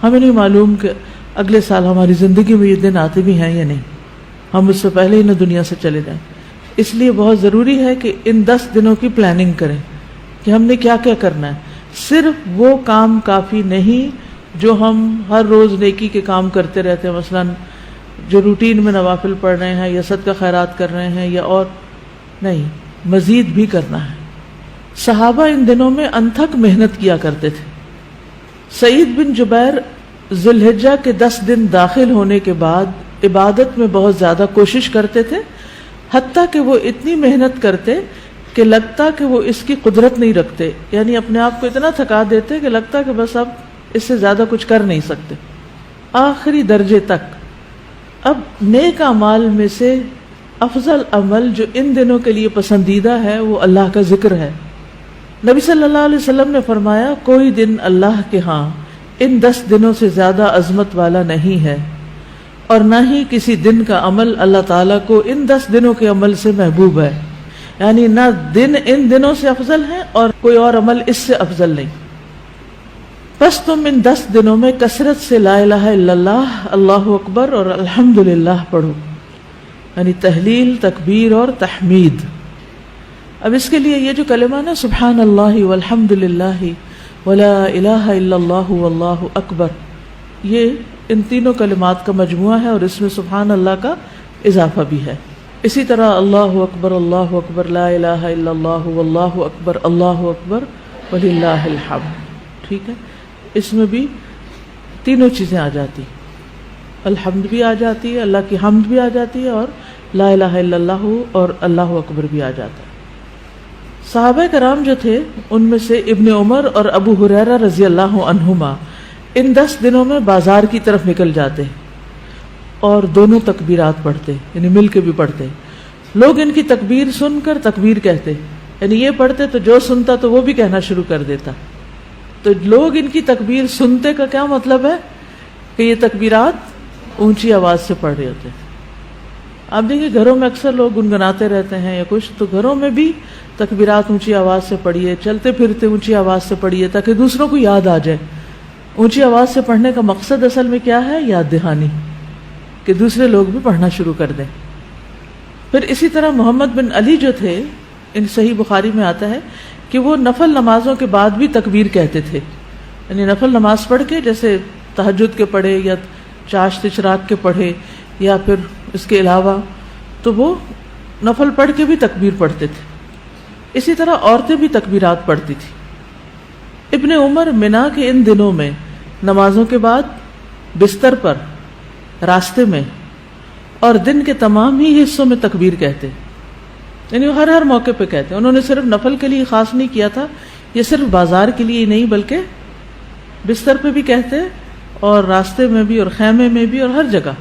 ہمیں نہیں معلوم کہ اگلے سال ہماری زندگی میں یہ دن آتے بھی ہیں یا نہیں، ہم اس سے پہلے ہی نہ دنیا سے چلے جائیں. اس لیے بہت ضروری ہے کہ ان 10 دنوں کی پلاننگ کریں کہ ہم نے کیا کیا کرنا ہے. صرف وہ کام کافی نہیں جو ہم ہر روز نیکی کے کام کرتے رہتے ہیں، مثلا جو روٹین میں نوافل پڑھ رہے ہیں یا صدقہ خیرات کر رہے ہیں، یا اور نہیں، مزید بھی کرنا ہے. صحابہ ان دنوں میں انتھک محنت کیا کرتے تھے. سعید بن جبیر ذی الحجہ کے 10 دن داخل ہونے کے بعد عبادت میں بہت زیادہ کوشش کرتے تھے، حتیٰ کہ وہ اتنی محنت کرتے کہ لگتا کہ وہ اس کی قدرت نہیں رکھتے، یعنی اپنے آپ کو اتنا تھکا دیتے کہ لگتا کہ بس اب اس سے زیادہ کچھ کر نہیں سکتے، آخری درجے تک. اب نیک اعمال میں سے افضل عمل جو ان دنوں کے لیے پسندیدہ ہے وہ اللہ کا ذکر ہے. نبی صلی اللہ علیہ وسلم نے فرمایا کوئی دن اللہ کے ہاں ان 10 دنوں سے زیادہ عظمت والا نہیں ہے، اور نہ ہی کسی دن کا عمل اللہ تعالیٰ کو ان 10 دنوں کے عمل سے محبوب ہے. یعنی نہ دن ان دنوں سے افضل ہے اور کوئی اور عمل اس سے افضل نہیں. بس تم ان 10 دنوں میں کثرت سے لا الہ الا اللہ، اللہ اکبر اور الحمدللہ پڑھو، یعنی تہلیل، تکبیر اور تحمید. اب اس کے لیے یہ جو کلمہ نا سبحان اللہ والحمدللہ ولا الہ الا اللہ واللہ اکبر، یہ ان تینوں کلمات کا مجموعہ ہے، اور اس میں سبحان اللہ کا اضافہ بھی ہے. اسی طرح اللہ اکبر لا الہ الا اللہ واللہ اکبر وللہ الحمد. ٹھیک ہے، اس میں بھی تینوں چیزیں آ جاتی، الحمد بھی آ جاتی ہے، اللہ کی حمد بھی آ جاتی ہے، اور لا الہ الا اللہ اور اللہ اکبر بھی آ جاتا ہے. صحابہ کرام جو تھے ان میں سے ابن عمر اور ابو ہریرہ رضی اللہ عنہما ان 10 دنوں میں بازار کی طرف نکل جاتے اور دونوں تکبیرات پڑھتے، یعنی مل کے بھی پڑھتے. لوگ ان کی تکبیر سن کر تکبیر کہتے، یعنی یہ پڑھتے تو جو سنتا تو وہ بھی کہنا شروع کر دیتا. تو لوگ ان کی تکبیر سنتے کا کیا مطلب ہے کہ یہ تکبیرات اونچی آواز سے پڑھ رہے ہوتے. آپ دیکھیں گھروں میں اکثر لوگ گنگناتے رہتے ہیں یا کچھ، تو گھروں میں بھی تکبیرات اونچی آواز سے پڑھیے، چلتے پھرتے اونچی آواز سے پڑھیے تاکہ دوسروں کو یاد آ جائے. اونچی آواز سے پڑھنے کا مقصد اصل میں کیا ہے؟ یاد دہانی، کہ دوسرے لوگ بھی پڑھنا شروع کر دیں. پھر اسی طرح محمد بن علی جو تھے، ان صحیح بخاری میں آتا ہے کہ وہ نفل نمازوں کے بعد بھی تکبیر کہتے تھے. یعنی نفل نماز پڑھ کے، جیسے تہجد کے پڑھے یا چاشت اشراق کے پڑھے یا پھر اس کے علاوہ، تو وہ نفل پڑھ کے بھی تکبیر پڑھتے تھے. اسی طرح عورتیں بھی تکبیرات پڑھتی تھی. ابن عمر منا کے ان دنوں میں نمازوں کے بعد بستر پر، راستے میں اور دن کے تمام ہی حصوں میں تکبیر کہتے، یعنی ہر موقع پہ کہتے. انہوں نے صرف نفل کے لیے خاص نہیں کیا تھا، یہ صرف بازار کے لیے ہی نہیں بلکہ بستر پہ بھی کہتے اور راستے میں بھی اور خیمے میں بھی اور ہر جگہ.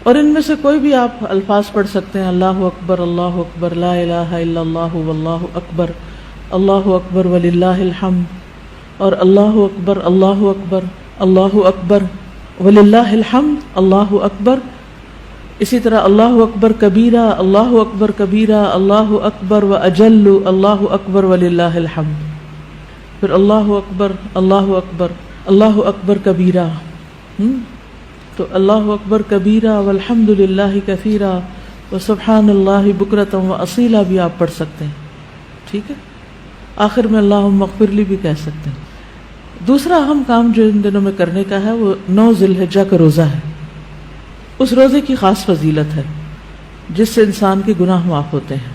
اور ان میں سے کوئی بھی آپ الفاظ پڑھ سکتے ہیں، اللہ اکبر لا الہ الا اللہ واللہ اکبر وللہ الحمد، اور اللہ اکبر وللہ الحمد، اللہ اکبر. اسی طرح اللہ اکبر کبیرہ، اللہ اکبر و اجل، اللہ اکبر وللہ الحمد. پھر اللہ اکبر کبیرہ، تو اللہ اکبر کبیرہ والحمد للہ کثیرہ وسبحان اللہ بکرۃ و اصیلا بھی آپ پڑھ سکتے ہیں. ٹھیک ہے، آخر میں اللہم اغفر لی بھی کہہ سکتے ہیں. دوسرا اہم کام جو ان دنوں میں کرنے کا ہے وہ 9 ذی الحجہ کا روزہ ہے. اس روزے کی خاص فضیلت ہے جس سے انسان کے گناہ معاف ہوتے ہیں،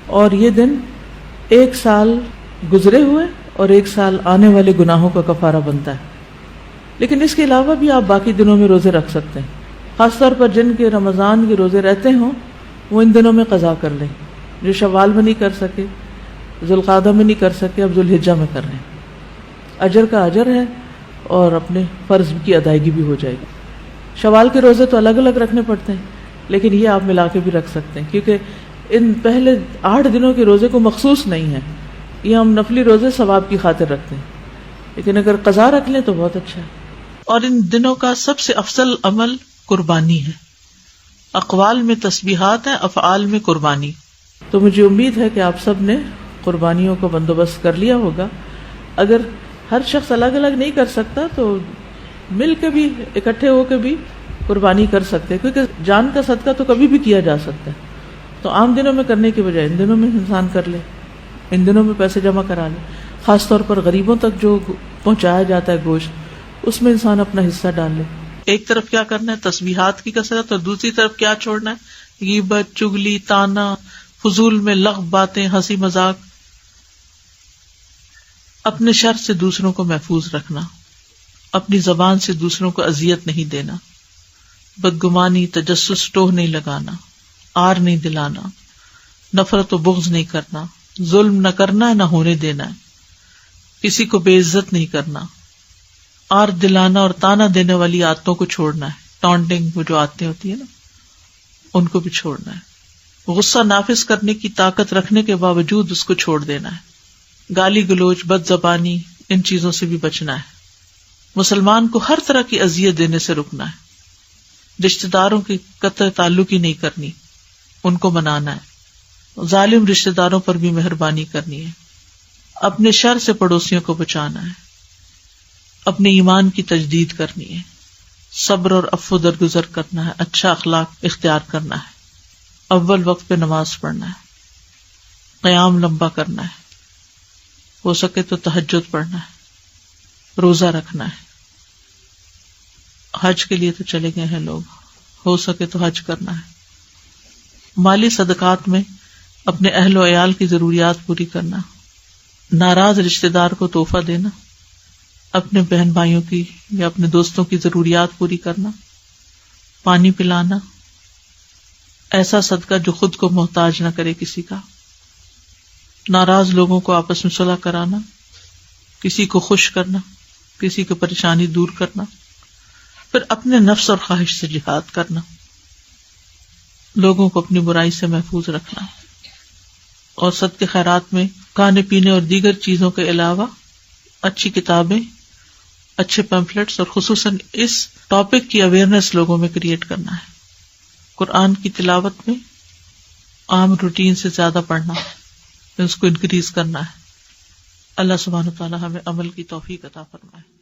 اور یہ دن 1 سال گزرے ہوئے اور 1 سال آنے والے گناہوں کا کفارہ بنتا ہے. لیکن اس کے علاوہ بھی آپ باقی دنوں میں روزے رکھ سکتے ہیں. خاص طور پر جن کے رمضان کے روزے رہتے ہوں وہ ان دنوں میں قضا کر لیں. جو شوال میں نہیں کر سکے، ذوالقعدہ میں نہیں کر سکے، اب ذوالحجہ میں کر لیں. اجر کا اجر ہے اور اپنے فرض کی ادائیگی بھی ہو جائے گی. شوال کے روزے تو الگ الگ رکھنے پڑتے ہیں، لیکن یہ آپ ملا کے بھی رکھ سکتے ہیں، کیونکہ ان پہلے 8 دنوں کے روزے کو مخصوص نہیں ہے. یہ ہم نفلی روزے ثواب کی خاطر رکھتے ہیں، لیکن اگر قضا رکھ لیں تو بہت اچھا ہے. اور ان دنوں کا سب سے افضل عمل قربانی ہے. اقوال میں تسبیحات ہیں، افعال میں قربانی. تو مجھے امید ہے کہ آپ سب نے قربانیوں کا بندوبست کر لیا ہوگا. اگر ہر شخص الگ الگ نہیں کر سکتا، تو مل کے بھی اکٹھے ہو کے بھی قربانی کر سکتے ہیں، کیونکہ جان کا صدقہ تو کبھی بھی کیا جا سکتا ہے. تو عام دنوں میں کرنے کی بجائے ان دنوں میں انسان کر لے، ان دنوں میں پیسے جمع کرا لے. خاص طور پر غریبوں تک جو پہنچایا جاتا ہے گوشت، اس میں انسان اپنا حصہ ڈال لے. ایک طرف کیا کرنا ہے، تسبیحات کی کثرت، اور دوسری طرف کیا چھوڑنا ہے، غیبت، چگلی، تانا، فضول میں لغو باتیں، ہنسی مذاق. اپنے شر سے دوسروں کو محفوظ رکھنا، اپنی زبان سے دوسروں کو اذیت نہیں دینا، بدگمانی، تجسس، ٹوہ نہیں لگانا، آر نہیں دلانا، نفرت و بغض نہیں کرنا، ظلم نہ کرنا ہے نہ ہونے دینا ہے، کسی کو بے عزت نہیں کرنا، آر دلانا اور تانا دینے والی عادتوں کو چھوڑنا ہے. ٹانٹنگ، وہ جو عادتیں ہوتی ہیں نا، ان کو بھی چھوڑنا ہے. غصہ نافذ کرنے کی طاقت رکھنے کے باوجود اس کو چھوڑ دینا ہے. گالی گلوچ، بد زبانی، ان چیزوں سے بھی بچنا ہے. مسلمان کو ہر طرح کی اذیت دینے سے رکنا ہے. رشتہ داروں کی قطع تعلق ہی نہیں کرنی، ان کو منانا ہے. ظالم رشتہ داروں پر بھی مہربانی کرنی ہے. اپنے شر سے پڑوسیوں کو بچانا ہے. اپنے ایمان کی تجدید کرنی ہے. صبر اور عفو درگزر کرنا ہے. اچھا اخلاق اختیار کرنا ہے. اول وقت پہ نماز پڑھنا ہے. قیام لمبا کرنا ہے. ہو سکے تو تہجد پڑھنا ہے. روزہ رکھنا ہے. حج کے لیے تو چلے گئے ہیں لوگ، ہو سکے تو حج کرنا ہے. مالی صدقات میں اپنے اہل و عیال کی ضروریات پوری کرنا. ناراض رشتہ دار کو تحفہ دینا. اپنے بہن بھائیوں کی یا اپنے دوستوں کی ضروریات پوری کرنا. پانی پلانا. ایسا صدقہ جو خود کو محتاج نہ کرے کسی کا. ناراض لوگوں کو آپس میں صلح کرانا. کسی کو خوش کرنا، کسی کی پریشانی دور کرنا. پھر اپنے نفس اور خواہش سے جہاد کرنا. لوگوں کو اپنی برائی سے محفوظ رکھنا. اور صدقے خیرات میں کھانے پینے اور دیگر چیزوں کے علاوہ اچھی کتابیں، اچھے پیمفلیٹس اور خصوصاً اس ٹاپک کی اویئرنیس لوگوں میں کریٹ کرنا ہے. قرآن کی تلاوت میں عام روٹین سے زیادہ پڑھنا، اس کو انکریز کرنا ہے. اللہ سبحانہ وتعالی ہمیں عمل کی توفیق عطا فرمائے.